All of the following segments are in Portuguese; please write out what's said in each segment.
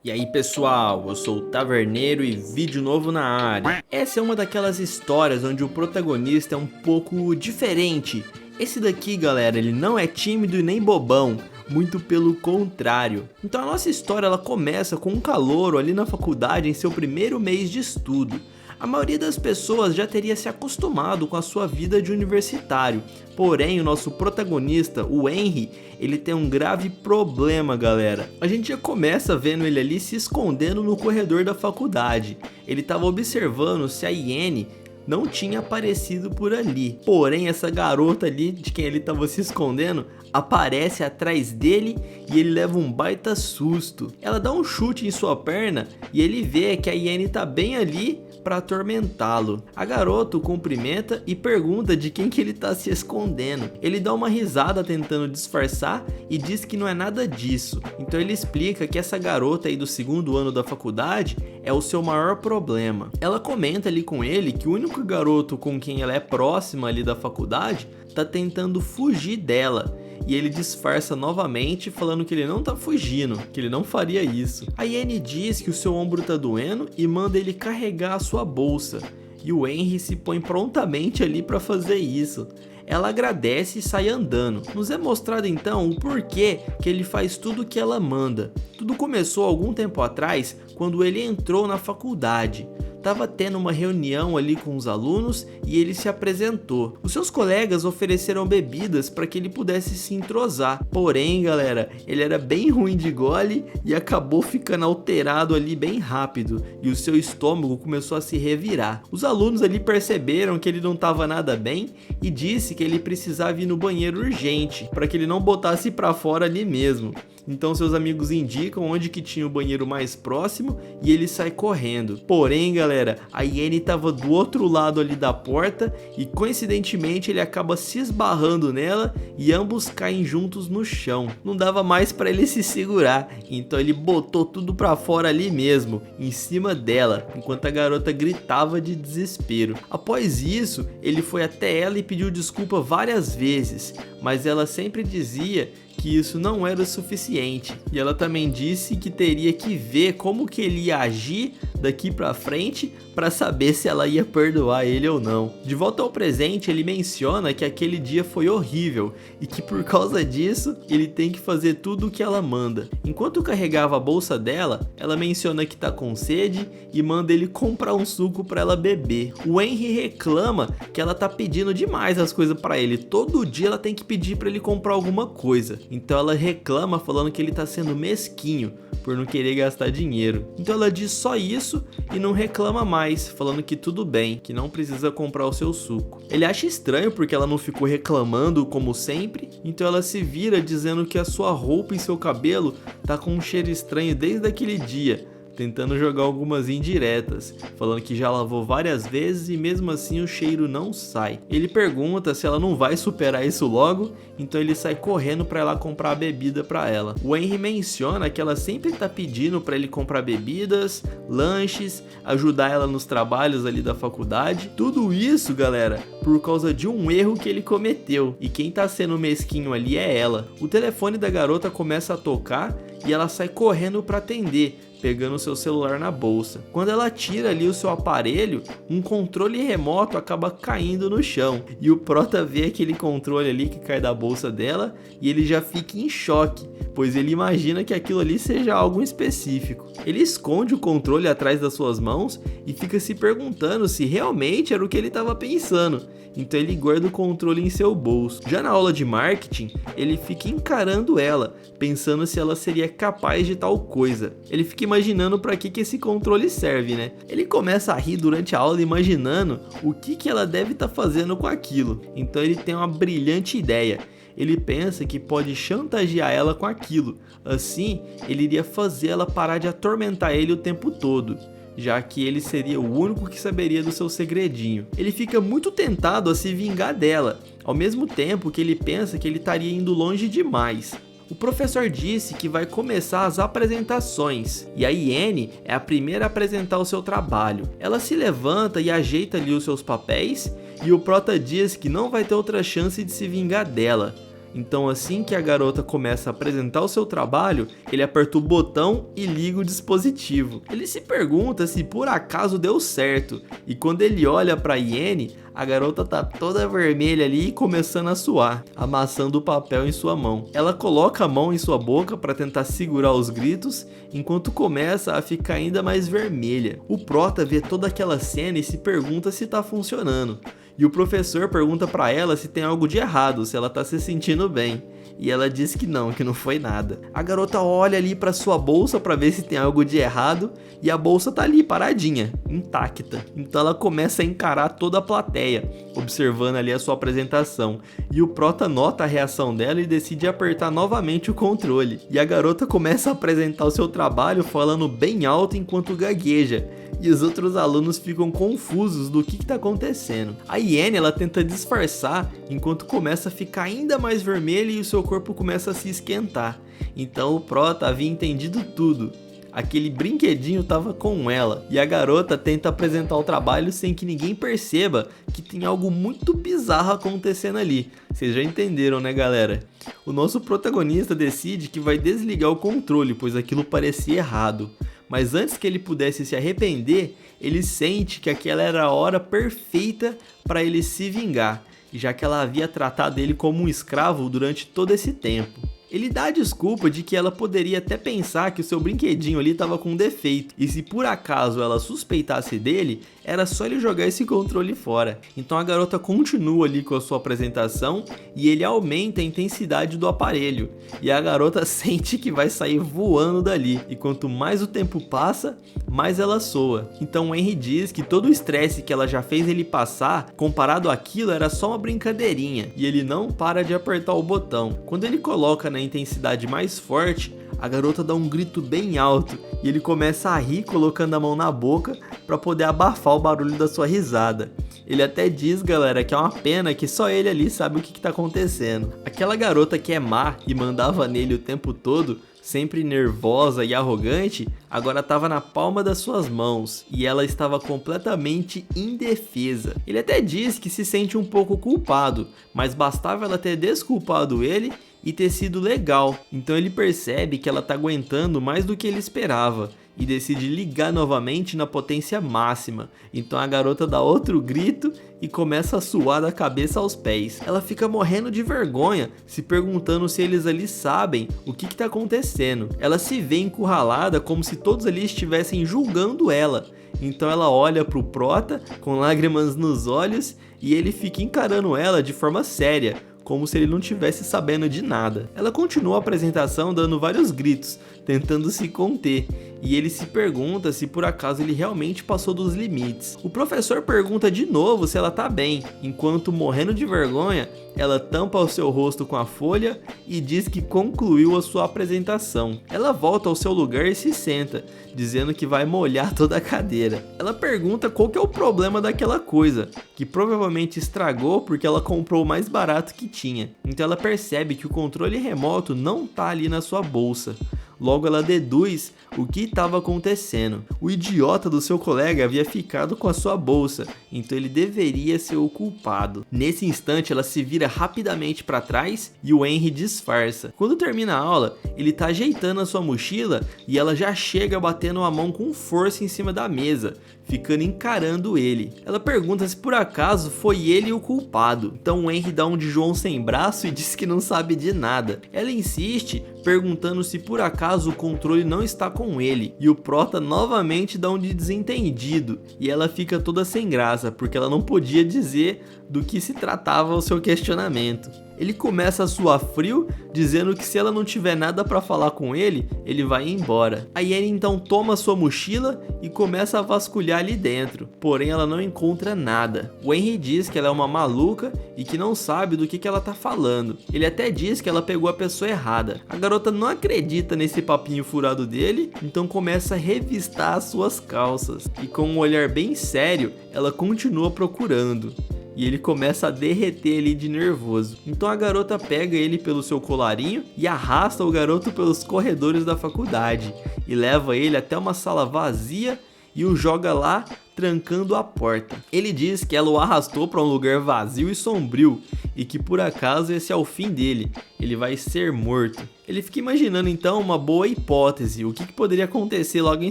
E aí pessoal, eu sou o Taverneiro e vídeo novo na área. Essa é uma daquelas histórias onde o protagonista é um pouco diferente. Esse daqui, galera, ele não é tímido e nem bobão, muito pelo contrário. Então a nossa história ela começa com um calouro ali na faculdade em seu primeiro mês de estudo. A maioria das pessoas já teria se acostumado com a sua vida de universitário, porém o nosso protagonista, o Henry, ele tem um grave problema, galera. A gente já começa vendo ele ali se escondendo no corredor da faculdade. Ele estava observando se a Iene não tinha aparecido por ali. Porém, essa garota ali de quem ele estava se escondendo aparece atrás dele e ele leva um baita susto. Ela dá um chute em sua perna e ele vê que a Iene tá bem ali para atormentá-lo. A garota o cumprimenta e pergunta de quem que ele tá se escondendo. Ele dá uma risada tentando disfarçar e diz que não é nada disso. Então ele explica que essa garota aí do segundo ano da faculdade é o seu maior problema. Ela comenta ali com ele que o único garoto com quem ela é próxima ali da faculdade tá tentando fugir dela. E ele disfarça novamente falando que ele não tá fugindo, que ele não faria isso. A Iene diz que o seu ombro tá doendo e manda ele carregar a sua bolsa. E o Henry se põe prontamente ali para fazer isso. Ela agradece e sai andando. Nos é mostrado então o porquê que ele faz tudo o que ela manda. Tudo começou algum tempo atrás, quando ele entrou na faculdade. Tava tendo uma reunião ali com os alunos e ele se apresentou. Os seus colegas ofereceram bebidas para que ele pudesse se entrosar. Porém, galera, ele era bem ruim de gole e acabou ficando alterado ali bem rápido. E o seu estômago começou a se revirar. Os alunos ali perceberam que ele não estava nada bem e disse que ele precisava ir no banheiro urgente, para que ele não botasse para fora ali mesmo. Então seus amigos indicam onde que tinha o banheiro mais próximo e ele sai correndo. Porém, galera, a Iene estava do outro lado ali da porta e coincidentemente ele acaba se esbarrando nela e ambos caem juntos no chão. Não dava mais para ele se segurar, então ele botou tudo para fora ali mesmo, em cima dela, enquanto a garota gritava de desespero. Após isso, ele foi até ela e pediu desculpa várias vezes, mas ela sempre dizia que isso não era o suficiente. E ela também disse que teria que ver como que ele ia agir daqui pra frente para saber se ela ia perdoar ele ou não. De volta ao presente, ele menciona que aquele dia foi horrível e que por causa disso ele tem que fazer tudo o que ela manda. Enquanto carregava a bolsa dela, ela menciona que tá com sede e manda ele comprar um suco para ela beber. O Henry reclama que ela tá pedindo demais as coisas para ele. Todo dia ela tem que pedir para ele comprar alguma coisa. Então ela reclama falando que ele tá sendo mesquinho por não querer gastar dinheiro. Então ela diz só isso e não reclama mais, falando que tudo bem, que não precisa comprar o seu suco. Ele acha estranho porque ela não ficou reclamando como sempre, então ela se vira dizendo que a sua roupa e seu cabelo tá com um cheiro estranho desde aquele dia, tentando jogar algumas indiretas, falando que já lavou várias vezes e mesmo assim o cheiro não sai. Ele pergunta se ela não vai superar isso logo, então ele sai correndo para ela comprar a bebida para ela. O Henry menciona que ela sempre tá pedindo para ele comprar bebidas, lanches, ajudar ela nos trabalhos ali da faculdade. Tudo isso, galera, por causa de um erro que ele cometeu, e quem tá sendo mesquinho ali é ela. O telefone da garota começa a tocar e ela sai correndo para atender, pegando seu celular na bolsa. Quando ela tira ali o seu aparelho, um controle remoto acaba caindo no chão. E o prota vê aquele controle ali que cai da bolsa dela e ele já fica em choque, pois ele imagina que aquilo ali seja algo específico. Ele esconde o controle atrás das suas mãos e fica se perguntando se realmente era o que ele estava pensando. Então ele guarda o controle em seu bolso. Já na aula de marketing, ele fica encarando ela, pensando se ela seria capaz de tal coisa. Ele fica imaginando para que esse controle serve, né? Ele começa a rir durante a aula imaginando o que ela deve estar fazendo com aquilo. Então ele tem uma brilhante ideia. Ele pensa que pode chantagear ela com aquilo. Assim, ele iria fazer ela parar de atormentar ele o tempo todo, já que ele seria o único que saberia do seu segredinho. Ele fica muito tentado a se vingar dela, ao mesmo tempo que ele pensa que ele estaria indo longe demais. O professor disse que vai começar as apresentações, e a Iene é a primeira a apresentar o seu trabalho. Ela se levanta e ajeita ali os seus papéis, e o prota diz que não vai ter outra chance de se vingar dela, Então assim que a garota começa a apresentar o seu trabalho, ele aperta o botão e liga o dispositivo. Ele se pergunta se por acaso deu certo, e quando ele olha para Iene, a garota tá toda vermelha ali e começando a suar, amassando o papel em sua mão. Ela coloca a mão em sua boca para tentar segurar os gritos, enquanto começa a ficar ainda mais vermelha. O Prota vê toda aquela cena e se pergunta se tá funcionando. E o professor pergunta para ela se tem algo de errado, se ela tá se sentindo bem. E ela diz que não foi nada. A garota olha ali para sua bolsa para ver se tem algo de errado e a bolsa tá ali paradinha, intacta. Então ela começa a encarar toda a plateia, observando ali a sua apresentação. E o Prota nota a reação dela e decide apertar novamente o controle. E a garota começa a apresentar o seu trabalho falando bem alto enquanto gagueja. E os outros alunos ficam confusos do que está acontecendo. A Iene, ela tenta disfarçar enquanto começa a ficar ainda mais vermelha e o seu corpo começa a se esquentar. Então o Prota havia entendido tudo. Aquele brinquedinho estava com ela e a garota tenta apresentar o trabalho sem que ninguém perceba que tem algo muito bizarro acontecendo ali. Vocês já entenderam, né, galera? O nosso protagonista decide que vai desligar o controle, pois aquilo parecia errado. Mas antes que ele pudesse se arrepender, ele sente que aquela era a hora perfeita para ele se vingar, já que ela havia tratado ele como um escravo durante todo esse tempo. Ele dá a desculpa de que ela poderia até pensar que o seu brinquedinho ali estava com um defeito, e se por acaso ela suspeitasse dele, era só ele jogar esse controle fora. Então a garota continua ali com a sua apresentação e ele aumenta a intensidade do aparelho, e a garota sente que vai sair voando dali, e quanto mais o tempo passa, mais ela soa. Então o Henry diz que todo o estresse que ela já fez ele passar, comparado àquilo, era só uma brincadeirinha, e ele não para de apertar o botão. Quando ele coloca na intensidade mais forte, a garota dá um grito bem alto e ele começa a rir colocando a mão na boca para poder abafar o barulho da sua risada. Ele até diz, galera, que é uma pena que só ele ali sabe o que tá acontecendo. Aquela garota que é má e mandava nele o tempo todo, sempre nervosa e arrogante, agora estava na palma das suas mãos e ela estava completamente indefesa. Ele até diz que se sente um pouco culpado, mas bastava ela ter desculpado ele e ter sido legal. Então ele percebe que ela tá aguentando mais do que ele esperava e decide ligar novamente na potência máxima. Então a garota dá outro grito e começa a suar da cabeça aos pés. Ela fica morrendo de vergonha, se perguntando se eles ali sabem o que tá acontecendo. Ela se vê encurralada como se todos ali estivessem julgando ela. Então ela olha pro Prota com lágrimas nos olhos e ele fica encarando ela de forma séria, como se ele não tivesse sabendo de nada. Ela continua a apresentação dando vários gritos, tentando se conter, e ele se pergunta se por acaso ele realmente passou dos limites. O professor pergunta de novo se ela tá bem, enquanto, morrendo de vergonha, ela tampa o seu rosto com a folha e diz que concluiu a sua apresentação. Ela volta ao seu lugar e se senta, dizendo que vai molhar toda a cadeira. Ela pergunta qual que é o problema daquela coisa, que provavelmente estragou porque ela comprou o mais barato que tinha. Então ela percebe que o controle remoto não tá ali na sua bolsa. Logo ela deduz o que estava acontecendo. O idiota do seu colega havia ficado com a sua bolsa, então ele deveria ser o culpado. Nesse instante ela se vira rapidamente para trás e o Henry disfarça. Quando termina a aula, ele tá ajeitando a sua mochila e ela já chega batendo a mão com força em cima da mesa, ficando encarando ele. Ela pergunta se por acaso foi ele o culpado. Então o Henry dá um de João sem braço e diz que não sabe de nada. Ela insiste, perguntando se por acaso o controle não está com ele, e o Prota novamente dá um de desentendido, e ela fica toda sem graça, porque ela não podia dizer do que se tratava o seu questionamento. Ele começa a suar frio, dizendo que se ela não tiver nada para falar com ele, ele vai embora. A Iene então toma sua mochila e começa a vasculhar ali dentro, porém ela não encontra nada. O Henry diz que ela é uma maluca e que não sabe do que ela tá falando. Ele até diz que ela pegou a pessoa errada. A garota não acredita nesse papinho furado dele, então começa a revistar as suas calças. E com um olhar bem sério, ela continua procurando. E ele começa a derreter ali de nervoso. Então a garota pega ele pelo seu colarinho e arrasta o garoto pelos corredores da faculdade. E leva ele até uma sala vazia e o joga lá, trancando a porta. Ele diz que ela o arrastou para um lugar vazio e sombrio e que por acaso esse é o fim dele, ele vai ser morto. Ele fica imaginando então uma boa hipótese, o que poderia acontecer logo em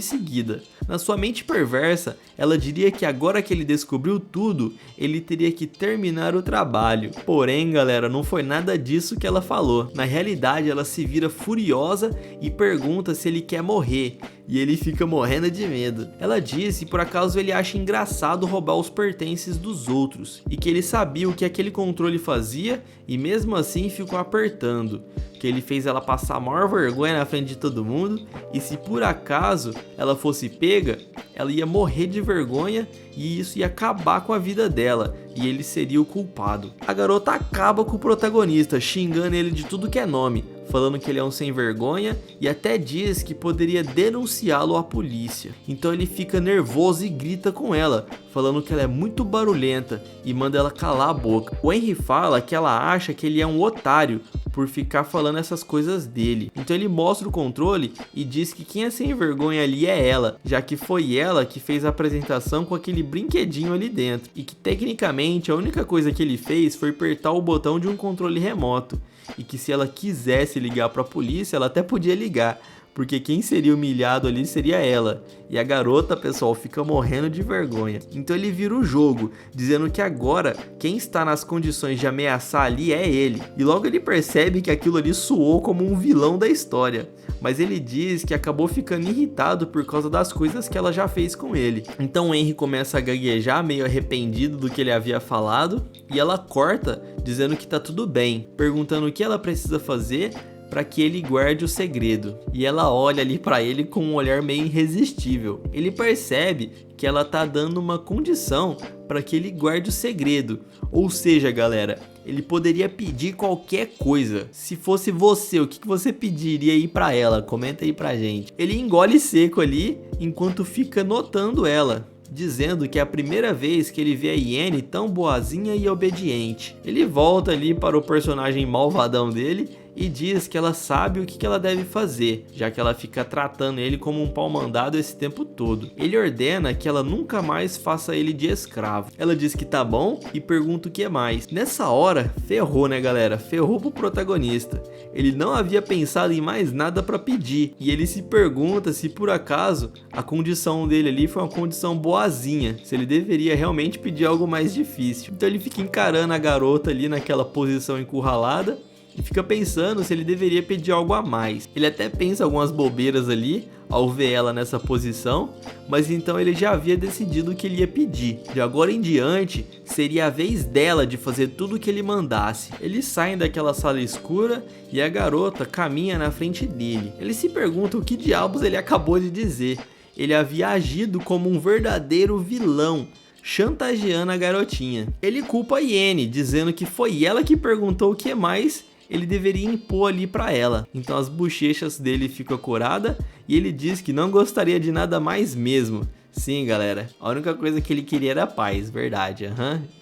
seguida. Na sua mente perversa, ela diria que agora que ele descobriu tudo, ele teria que terminar o trabalho. Porém, galera, não foi nada disso que ela falou. Na realidade, ela se vira furiosa e pergunta se ele quer morrer. E ele fica morrendo de medo. Ela diz que por acaso ele acha engraçado roubar os pertences dos outros. E que ele sabia o que aquele controle fazia e mesmo assim ficou apertando. Que ele fez ela passar a maior vergonha na frente de todo mundo. E se por acaso ela fosse pega, ela ia morrer de vergonha e isso ia acabar com a vida dela. E ele seria o culpado. A garota acaba com o protagonista, xingando ele de tudo que é nome, falando que ele é um sem vergonha e até diz que poderia denunciá-lo à polícia. Então ele fica nervoso e grita com ela, falando que ela é muito barulhenta e manda ela calar a boca. O Henry fala que ela acha que ele é um otário por ficar falando essas coisas dele. Então ele mostra o controle e diz que quem é sem vergonha ali é ela, já que foi ela que fez a apresentação com aquele brinquedinho ali dentro. E que tecnicamente a única coisa que ele fez foi apertar o botão de um controle remoto. E que se ela quisesse ligar para a polícia, ela até podia ligar, porque quem seria humilhado ali seria ela. E a garota, pessoal, fica morrendo de vergonha. Então ele vira o jogo, dizendo que agora quem está nas condições de ameaçar ali é ele. E logo ele percebe que aquilo ali soou como um vilão da história. Mas ele diz que acabou ficando irritado por causa das coisas que ela já fez com ele. Então o Henry começa a gaguejar, meio arrependido do que ele havia falado, e ela corta, dizendo que tá tudo bem, perguntando o que ela precisa fazer para que ele guarde o segredo. E ela olha ali para ele com um olhar meio irresistível. Ele percebe que ela tá dando uma condição para que ele guarde o segredo. Ou seja, galera, ele poderia pedir qualquer coisa. Se fosse você, o que você pediria aí para ela? Comenta aí pra gente. Ele engole seco ali enquanto fica notando ela, dizendo que é a primeira vez que ele vê a Yenny tão boazinha e obediente. Ele volta ali para o personagem malvadão dele e diz que ela sabe o que ela deve fazer, já que ela fica tratando ele como um pau mandado esse tempo todo. Ele ordena que ela nunca mais faça ele de escravo. Ela diz que tá bom e pergunta o que mais. Nessa hora, ferrou, né, galera? Ferrou pro protagonista. Ele não havia pensado em mais nada para pedir e ele se pergunta se por acaso a condição dele ali foi uma condição boazinha, se ele deveria realmente pedir algo mais difícil. Então ele fica encarando a garota ali naquela posição encurralada e fica pensando se ele deveria pedir algo a mais. Ele até pensa algumas bobeiras ali ao ver ela nessa posição, mas então ele já havia decidido o que ele ia pedir. De agora em diante, seria a vez dela de fazer tudo o que ele mandasse. Eles saem daquela sala escura e a garota caminha na frente dele. Ele se pergunta o que diabos ele acabou de dizer. Ele havia agido como um verdadeiro vilão, chantageando a garotinha. Ele culpa a Yenny, dizendo que foi ela que perguntou o que mais ele deveria impor ali pra ela. Então as bochechas dele ficam curadas e ele diz que não gostaria de nada mais mesmo. Sim, galera, a única coisa que ele queria era paz, verdade,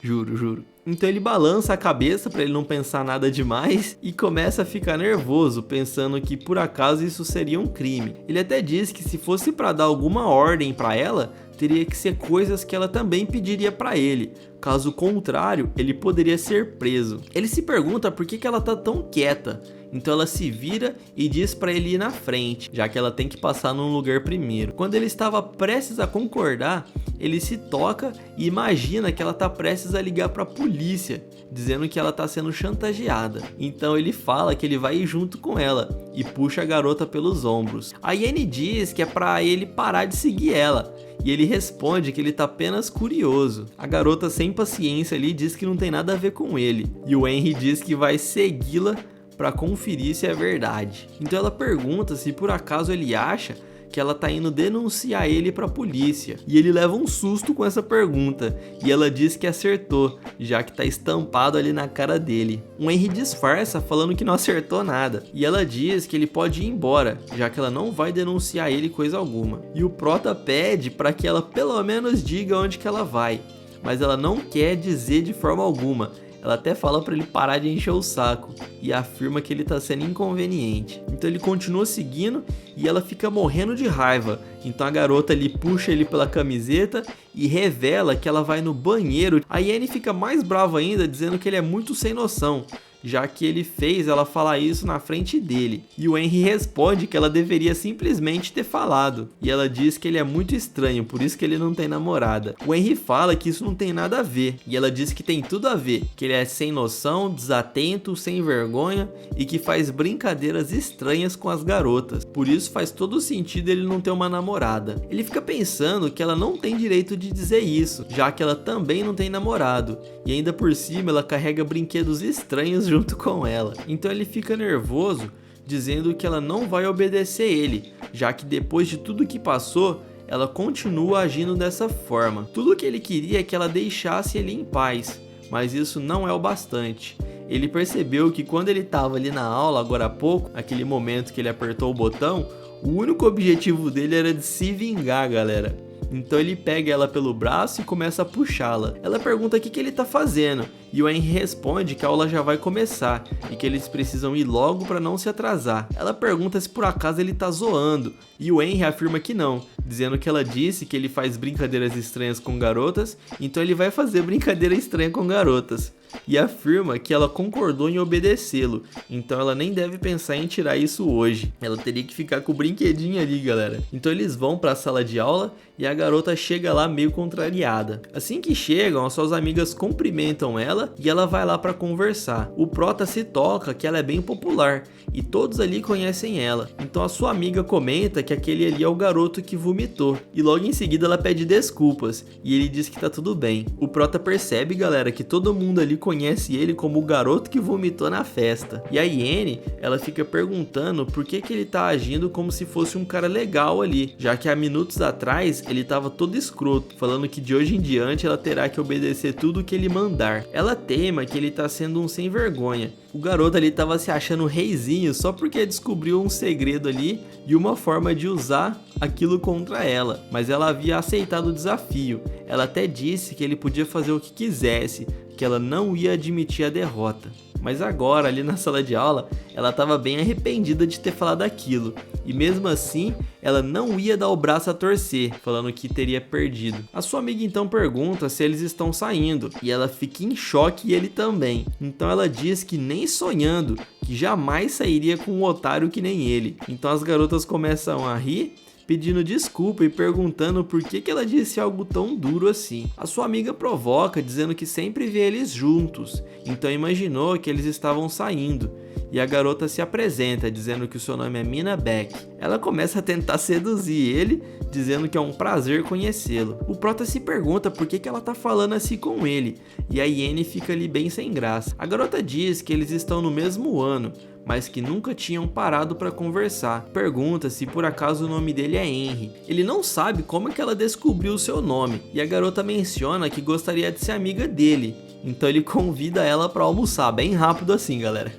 juro. Então ele balança a cabeça para ele não pensar nada demais e começa a ficar nervoso, pensando que por acaso isso seria um crime. Ele até diz que se fosse para dar alguma ordem para ela, teria que ser coisas que ela também pediria para ele. Caso contrário, ele poderia ser preso. Ele se pergunta por que ela tá tão quieta. Então ela se vira e diz para ele ir na frente, já que ela tem que passar num lugar primeiro. Quando ele estava prestes a concordar, ele se toca e imagina que ela tá prestes a ligar para a polícia, dizendo que ela tá sendo chantageada. Então ele fala que ele vai ir junto com ela e puxa a garota pelos ombros. A Yenny diz que é para ele parar de seguir ela. E ele responde que ele tá apenas curioso. A garota sem paciência ali diz que não tem nada a ver com ele. E o Henry diz que vai segui-la para conferir se é verdade. Então ela pergunta se por acaso ele acha que ela tá indo denunciar ele pra polícia. E ele leva um susto com essa pergunta. E ela diz que acertou, já que tá estampado ali na cara dele. O Henry disfarça falando que não acertou nada. E ela diz que ele pode ir embora, já que ela não vai denunciar ele coisa alguma. E o Prota pede para que ela pelo menos diga onde que ela vai. Mas ela não quer dizer de forma alguma. Ela até fala pra ele parar de encher o saco e afirma que ele tá sendo inconveniente. Então ele continua seguindo e ela fica morrendo de raiva. Então a garota ali puxa ele pela camiseta e revela que ela vai no banheiro. A Annie fica mais brava ainda, dizendo que ele é muito sem noção, já que ele fez ela falar isso na frente dele. E o Henry responde que ela deveria simplesmente ter falado. E ela diz que ele é muito estranho, por isso que ele não tem namorada. O Henry fala que isso não tem nada a ver. E ela diz que tem tudo a ver, que ele é sem noção, desatento, sem vergonha e que faz brincadeiras estranhas com as garotas. Por isso faz todo sentido ele não ter uma namorada. Ele fica pensando que ela não tem direito de dizer isso, já que ela também não tem namorado. E ainda por cima ela carrega brinquedos estranhos junto com ela. Então ele fica nervoso, dizendo que ela não vai obedecer ele, já que depois de tudo que passou, ela continua agindo dessa forma. Tudo que ele queria é que ela deixasse ele em paz, mas isso não é o bastante. Ele percebeu que quando ele estava ali na aula agora há pouco, aquele momento que ele apertou o botão, o único objetivo dele era de se vingar, galera. Então ele pega ela pelo braço e começa a puxá-la. Ela pergunta o que ele tá fazendo e o Henry responde que a aula já vai começar e que eles precisam ir logo para não se atrasar. Ela pergunta se por acaso ele tá zoando e o Henry afirma que não, dizendo que ela disse que ele faz brincadeiras estranhas com garotas, então ele vai fazer brincadeira estranha com garotas. E afirma que ela concordou em obedecê-lo, então ela nem deve pensar em tirar isso hoje. Ela teria que ficar com o brinquedinho ali, galera. Então eles vão para a sala de aula e a garota chega lá meio contrariada. Assim que chegam, as suas amigas cumprimentam ela e ela vai lá para conversar. O prota se toca que ela é bem popular e todos ali conhecem ela. Então a sua amiga comenta que aquele ali é o garoto que vomitou e logo em seguida ela pede desculpas e ele diz que tá tudo bem. O prota percebe, galera, que todo mundo ali conhece ele como o garoto que vomitou na festa. E a Annie, ela fica perguntando por que ele tá agindo como se fosse um cara legal ali, já que há minutos atrás ele tava todo escroto, falando que de hoje em diante ela terá que obedecer tudo que ele mandar. Ela teima que ele tá sendo um sem vergonha. O garoto ali tava se achando reizinho só porque descobriu um segredo ali e uma forma de usar aquilo contra ela, mas ela havia aceitado o desafio. Ela até disse que ele podia fazer o que quisesse, que ela não ia admitir a derrota. Mas agora, ali na sala de aula, ela estava bem arrependida de ter falado aquilo. E mesmo assim, ela não ia dar o braço a torcer, falando que teria perdido. A sua amiga então pergunta se eles estão saindo, e ela fica em choque e ele também. Então ela diz que nem sonhando, que jamais sairia com um otário que nem ele. Então as garotas começam a rir, pedindo desculpa e perguntando por que ela disse algo tão duro assim. A sua amiga provoca, dizendo que sempre vê eles juntos, então imaginou que eles estavam saindo. E a garota se apresenta, dizendo que o seu nome é Mina Beck. Ela começa a tentar seduzir ele, dizendo que é um prazer conhecê-lo. O prota se pergunta por que ela tá falando assim com ele, e a Annie fica ali bem sem graça. A garota diz que eles estão no mesmo ano, mas que nunca tinham parado para conversar. Pergunta se por acaso o nome dele é Henry. Ele não sabe como é que ela descobriu o seu nome, e a garota menciona que gostaria de ser amiga dele, então ele convida ela para almoçar, bem rápido assim, galera.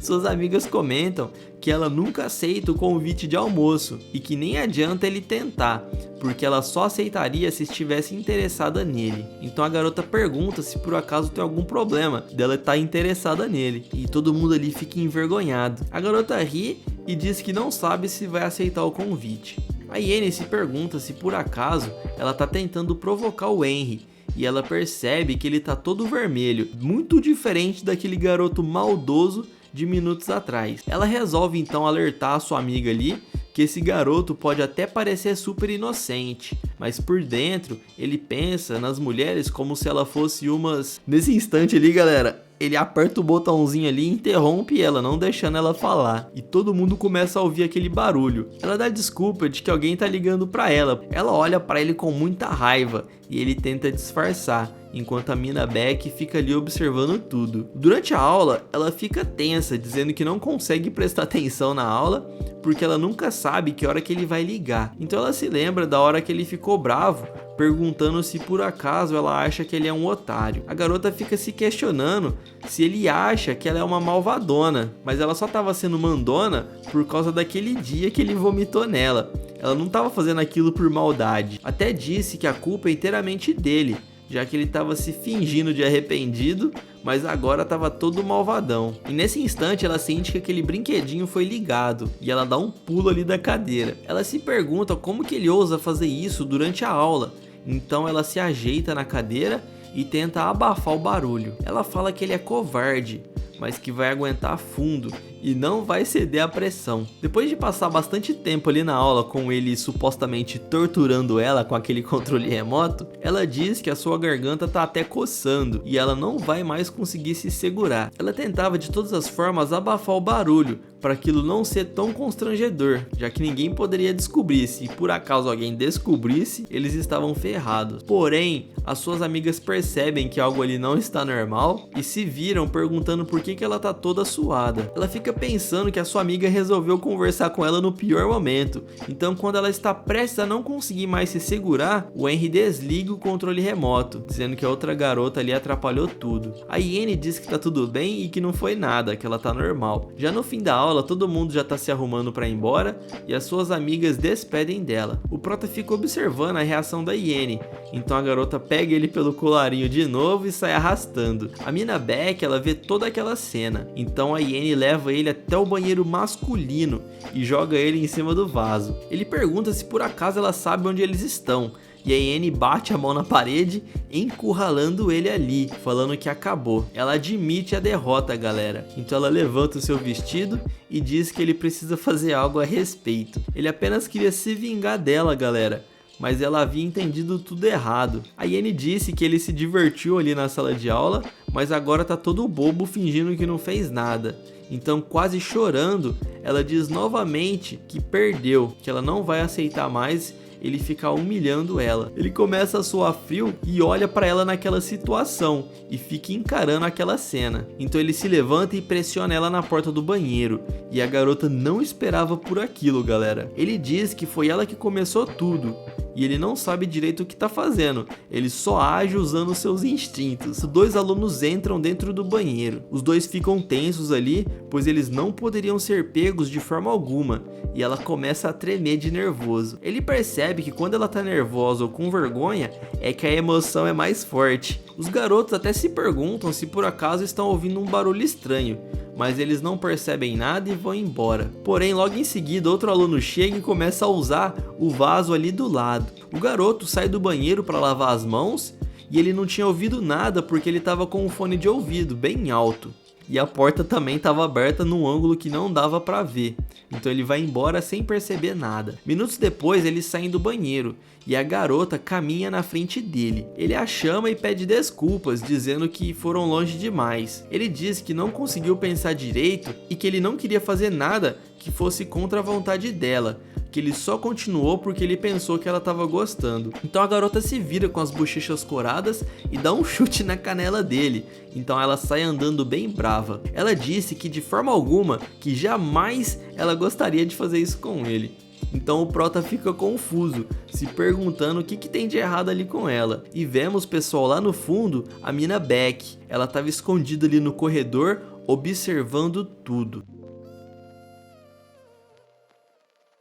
Suas amigas comentam que ela nunca aceita o convite de almoço e que nem adianta ele tentar, porque ela só aceitaria se estivesse interessada nele. Então a garota pergunta se por acaso tem algum problema dela estar interessada nele, e todo mundo ali fica envergonhado. A garota ri e diz que não sabe se vai aceitar o convite. A Annie se pergunta se por acaso ela tá tentando provocar o Henry, e ela percebe que ele tá todo vermelho, muito diferente daquele garoto maldoso de minutos atrás. Ela resolve então alertar a sua amiga ali que esse garoto pode até parecer super inocente, mas por dentro ele pensa nas mulheres como se ela fosse umas... Nesse instante ali, galera, ele aperta o botãozinho ali e interrompe ela, não deixando ela falar. E todo mundo começa a ouvir aquele barulho. Ela dá desculpa de que alguém tá ligando pra ela. Ela olha pra ele com muita raiva e ele tenta disfarçar, enquanto a Mina Beck fica ali observando tudo. Durante a aula, ela fica tensa, dizendo que não consegue prestar atenção na aula, porque ela nunca sabe que hora que ele vai ligar. Então ela se lembra da hora que ele ficou bravo, perguntando se por acaso ela acha que ele é um otário. A garota fica se questionando se ele acha que ela é uma malvadona, mas ela só estava sendo mandona por causa daquele dia que ele vomitou nela. Ela não estava fazendo aquilo por maldade. Até disse que a culpa é inteiramente dele, já que ele estava se fingindo de arrependido, mas agora estava todo malvadão. E nesse instante ela sente que aquele brinquedinho foi ligado e ela dá um pulo ali da cadeira. Ela se pergunta como que ele ousa fazer isso durante a aula, então ela se ajeita na cadeira e tenta abafar o barulho. Ela fala que ele é covarde, mas que vai aguentar fundo e não vai ceder à pressão. Depois de passar bastante tempo ali na aula com ele supostamente torturando ela com aquele controle remoto, ela diz que a sua garganta tá até coçando e ela não vai mais conseguir se segurar. Ela tentava de todas as formas abafar o barulho para aquilo não ser tão constrangedor, já que ninguém poderia descobrir. Se por acaso alguém descobrisse, eles estavam ferrados. Porém, as suas amigas percebem que algo ali não está normal e se viram perguntando por que ela tá toda suada. Ela fica pensando que a sua amiga resolveu conversar com ela no pior momento. Então, quando ela está prestes a não conseguir mais se segurar, o Henry desliga o controle remoto, dizendo que a outra garota ali atrapalhou tudo. A Iene diz que tá tudo bem e que não foi nada, que ela tá normal. Já no fim da aula, todo mundo já tá se arrumando para ir embora e as suas amigas despedem dela. O Prota fica observando a reação da Iene, então a garota pega ele pelo colarinho de novo e sai arrastando. A mina Beck, ela vê toda aquela cena, então a Iene leva ele até o banheiro masculino e joga ele em cima do vaso. Ele pergunta se por acaso ela sabe onde eles estão, e a Iene bate a mão na parede, encurralando ele ali, falando que acabou. Ela admite a derrota, galera. Então ela levanta o seu vestido e diz que ele precisa fazer algo a respeito. Ele apenas queria se vingar dela, galera, mas ela havia entendido tudo errado. A Iene disse que ele se divertiu ali na sala de aula, mas agora tá todo bobo fingindo que não fez nada. Então, quase chorando, ela diz novamente que perdeu, que ela não vai aceitar mais ele fica humilhando ela. Ele começa a suar frio e olha pra ela naquela situação e fica encarando aquela cena. Então ele se levanta e pressiona ela na porta do banheiro, e a garota não esperava por aquilo, galera. Ele diz que foi ela que começou tudo e ele não sabe direito o que tá fazendo, ele só age usando seus instintos. Os dois alunos entram dentro do banheiro, os dois ficam tensos ali, pois eles não poderiam ser pegos de forma alguma, e ela começa a tremer de nervoso. Ele percebe que quando ela tá nervosa ou com vergonha, é que a emoção é mais forte. Os garotos até se perguntam se por acaso estão ouvindo um barulho estranho, mas eles não percebem nada e vão embora. Porém, logo em seguida, outro aluno chega e começa a usar o vaso ali do lado. O garoto sai do banheiro para lavar as mãos e ele não tinha ouvido nada porque ele estava com um fone de ouvido bem alto. E a porta também estava aberta num ângulo que não dava para ver. Então ele vai embora sem perceber nada. Minutos depois, eles saem do banheiro e a garota caminha na frente dele. Ele a chama e pede desculpas, dizendo que foram longe demais. Ele diz que não conseguiu pensar direito e que ele não queria fazer nada que fosse contra a vontade dela, que ele só continuou porque ele pensou que ela estava gostando. Então a garota se vira com as bochechas coradas e dá um chute na canela dele. Então ela sai andando bem brava. Ela disse que de forma alguma, que jamais ela gostaria de fazer isso com ele. Então o Prota fica confuso, se perguntando o que tem de errado ali com ela. E vemos, pessoal, lá no fundo, a mina Beck. Ela estava escondida ali no corredor, observando tudo.